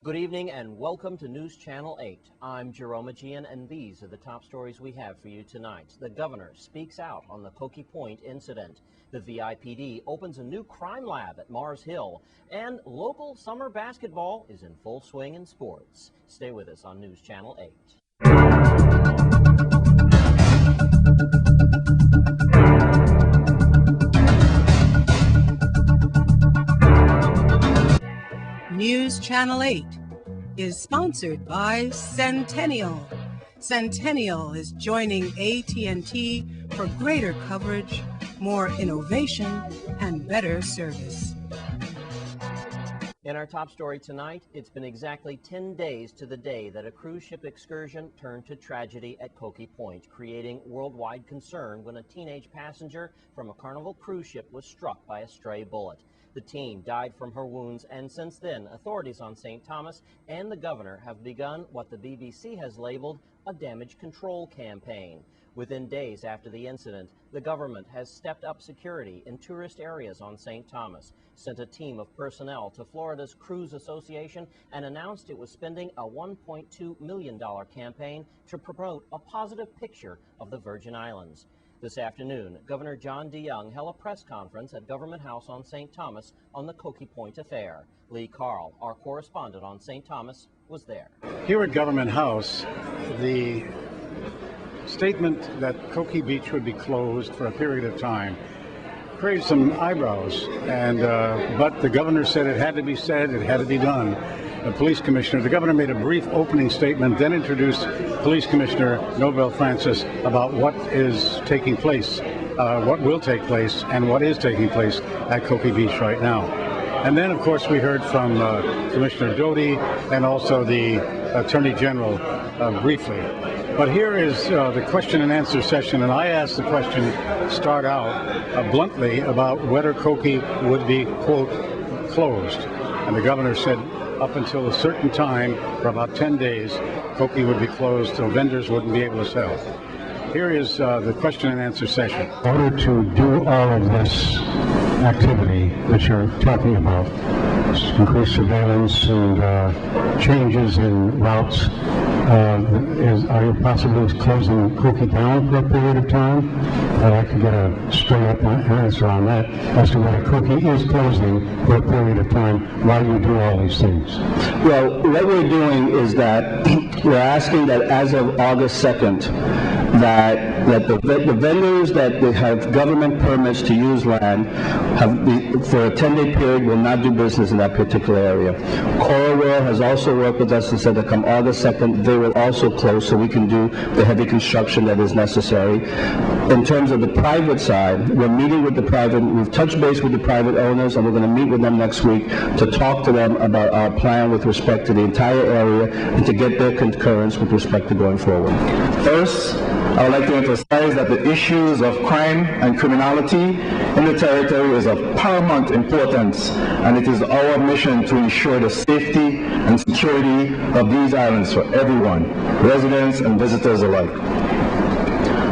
Good evening and welcome to News Channel 8. I'm Jerome Ajian and these are the top stories we have for you tonight. The governor speaks out on the Cokie Point incident. The VIPD opens a new crime lab at Mars Hill. And local summer basketball is in full swing in sports. Stay with us on News Channel 8. News Channel 8 is sponsored by Centennial. Centennial is joining AT&T for greater coverage, more innovation, and better service. In our top story tonight, it's been exactly 10 days to the day that a cruise ship excursion turned to tragedy at Cokie Point, creating worldwide concern when a teenage passenger from a Carnival cruise ship was struck by a stray bullet. The teen died from her wounds, and since then, authorities on St. Thomas and the governor have begun what the BBC has labeled a damage control campaign. Within days after the incident, the government has stepped up security in tourist areas on St. Thomas, sent a team of personnel to Florida's Cruise Association, and announced it was spending a $1.2 million campaign to promote a positive picture of the Virgin Islands. This afternoon, Governor John DeYoung held a press conference at Government House on St. Thomas on the Cokie Point affair. Lee Carl, our correspondent on St. Thomas, was there. Here at Government House, the statement that Cokie Beach would be closed for a period of time raised some eyebrows, but the governor said it had to be said, it had to be done. The governor made a brief opening statement, then introduced Police Commissioner Nobel Francis about what is taking place, what will take place, and what is taking place at Cokie Beach right now. And then, of course, we heard from Commissioner Doty and also the Attorney General briefly. But here is the question and answer session, and I asked the question, start out bluntly, about whether Cokie would be, quote, closed. And the governor said up until a certain time, for about 10 days, Cokie would be closed so vendors wouldn't be able to sell. Here is the question and answer session. In order to do all of this activity that you're talking about, increased surveillance and changes in routes, are you possibly closing Cokie down for a period of time? I'd like to get a straight up answer on that as to whether Cokie is closing for a period of time while you do all these things. Well, what we're doing is that we're asking that as of August 2nd, that the vendors that have government permits to use land for a 10-day period will not do business in that particular area. Coralwell has also worked with us and said that come August 2nd, they will also close so we can do the heavy construction that is necessary. In terms of the private side, we're meeting with we've touched base with the private owners, and we're going to meet with them next week to talk to them about our plan with respect to the entire area and to get their concurrence with respect to going forward. First, I would like to emphasize that the issues of crime and criminality in the territory is of paramount importance, and it is our mission to ensure the safety and security of these islands for everyone, residents and visitors alike.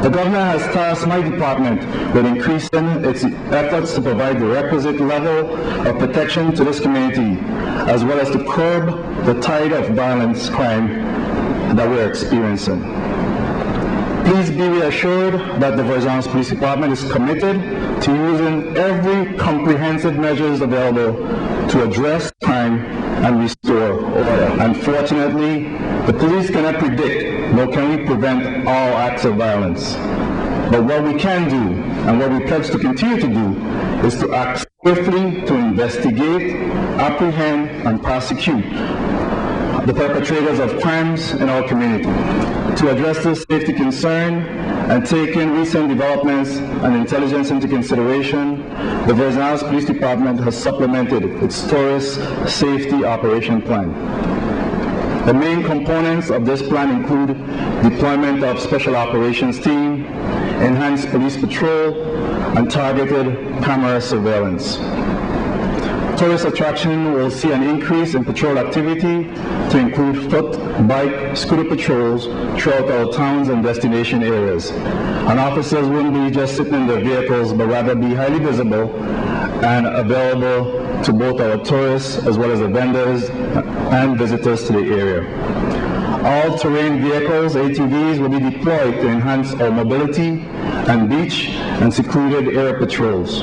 The governor has tasked my department with increasing its efforts to provide the requisite level of protection to this community, as well as to curb the tide of violence crime that we're experiencing. Please be reassured that the Virgin Islands Police Department is committed to using every comprehensive measures available to address crime and restore order. Unfortunately, the police cannot predict, nor can we prevent all acts of violence. But what we can do, and what we pledge to continue to do, is to act swiftly to investigate, apprehend, and prosecute the perpetrators of crimes in our community. To address this safety concern and taking recent developments and intelligence into consideration, the Virgin Islands Police Department has supplemented its tourist safety operation plan. The main components of this plan include deployment of special operations team, enhanced police patrol, and targeted camera surveillance. Tourist attraction will see an increase in patrol activity to include foot, bike, scooter patrols throughout our towns and destination areas. And officers won't be just sitting in their vehicles, but rather be highly visible and available to both our tourists as well as the vendors and visitors to the area. All-terrain vehicles, ATVs, will be deployed to enhance our mobility and beach and secluded area patrols.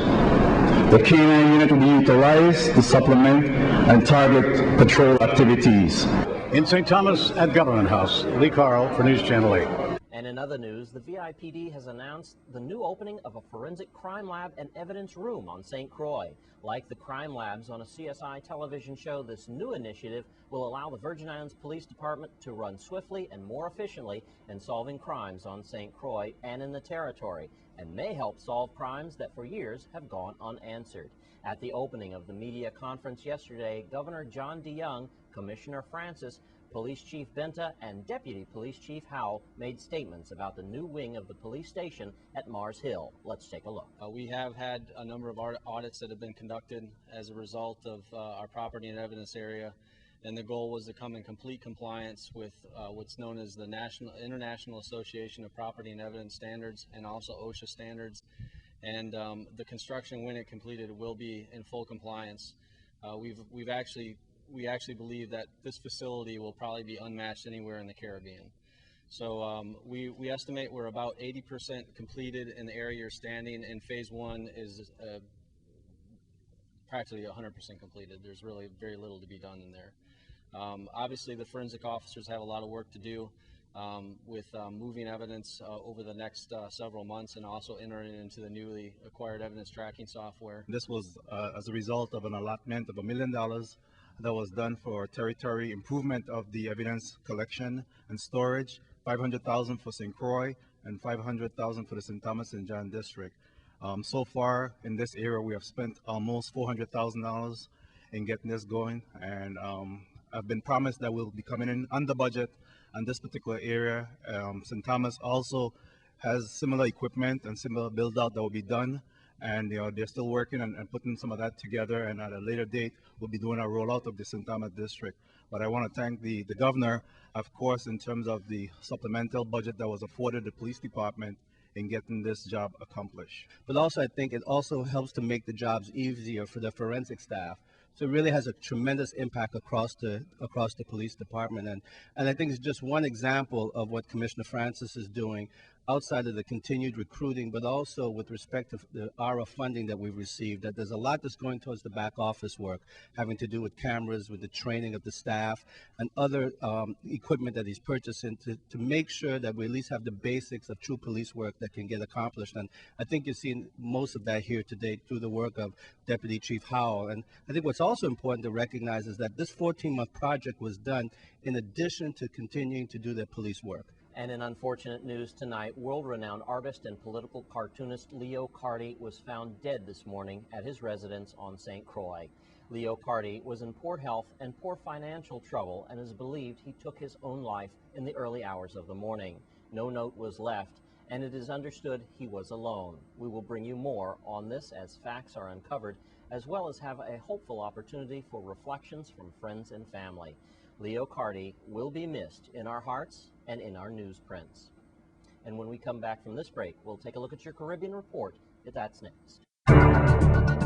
The K9 unit will be utilized to supplement and target patrol activities. In St. Thomas at Government House, Lee Carl for News Channel 8. And in other news, the VIPD has announced the new opening of a forensic crime lab and evidence room on St. Croix. Like the crime labs on a CSI television show, this new initiative will allow the Virgin Islands Police Department to run swiftly and more efficiently in solving crimes on St. Croix and in the territory, and may help solve crimes that for years have gone unanswered. At the opening of the media conference yesterday, Governor John DeYoung, Commissioner Francis, Police Chief Benta, and Deputy Police Chief Howell made statements about the new wing of the police station at Mars Hill. Let's take a look. We have had a number of audits that have been conducted as a result of our property and evidence area, and the goal was to come in complete compliance with what's known as the International Association of Property and Evidence Standards and also OSHA standards. And the construction, when it completed, will be in full compliance. We actually believe that this facility will probably be unmatched anywhere in the Caribbean. So we estimate we're about 80% completed in the area you're standing, and phase one is practically 100% completed. There's really very little to be done in there. Obviously, the forensic officers have a lot of work to do with moving evidence over the next several months, and also entering into the newly acquired evidence tracking software. This was as a result of an allotment of $1 million that was done for territory improvement of the evidence collection and storage, $500,000 for St. Croix and $500,000 for the St. Thomas and John district. So far in this area, we have spent almost $400,000 in getting this going, and I've been promised that we'll be coming in under budget on this particular area. St. Thomas also has similar equipment and similar build out that will be done, and they're still working and putting some of that together, and at a later date we'll be doing a rollout of the St. Thomas district. But I want to thank the governor, of course, in terms of the supplemental budget that was afforded the police department in getting this job accomplished. But also, I think it also helps to make the jobs easier for the forensic staff. So it really has a tremendous impact across the police department. And I think it's just one example of what Commissioner Francis is doing outside of the continued recruiting, but also with respect to the ARA funding that we've received, that there's a lot that's going towards the back office work, having to do with cameras, with the training of the staff, and other equipment that he's purchasing to make sure that we at least have the basics of true police work that can get accomplished. And I think you've seen most of that here today through the work of Deputy Chief Howell. And I think what's also important to recognize is that this 14-month project was done in addition to continuing to do their police work. And in unfortunate news tonight, world-renowned artist and political cartoonist Leo Carty was found dead this morning at his residence on St. Croix. Leo Carty was in poor health and poor financial trouble, and is believed he took his own life in the early hours of the morning. No note was left, and it is understood he was alone. We will bring you more on this as facts are uncovered, as well as have a hopeful opportunity for reflections from friends and family. Leo Carty will be missed in our hearts and in our newsprints. And when we come back from this break, we'll take a look at your Caribbean report. That's next.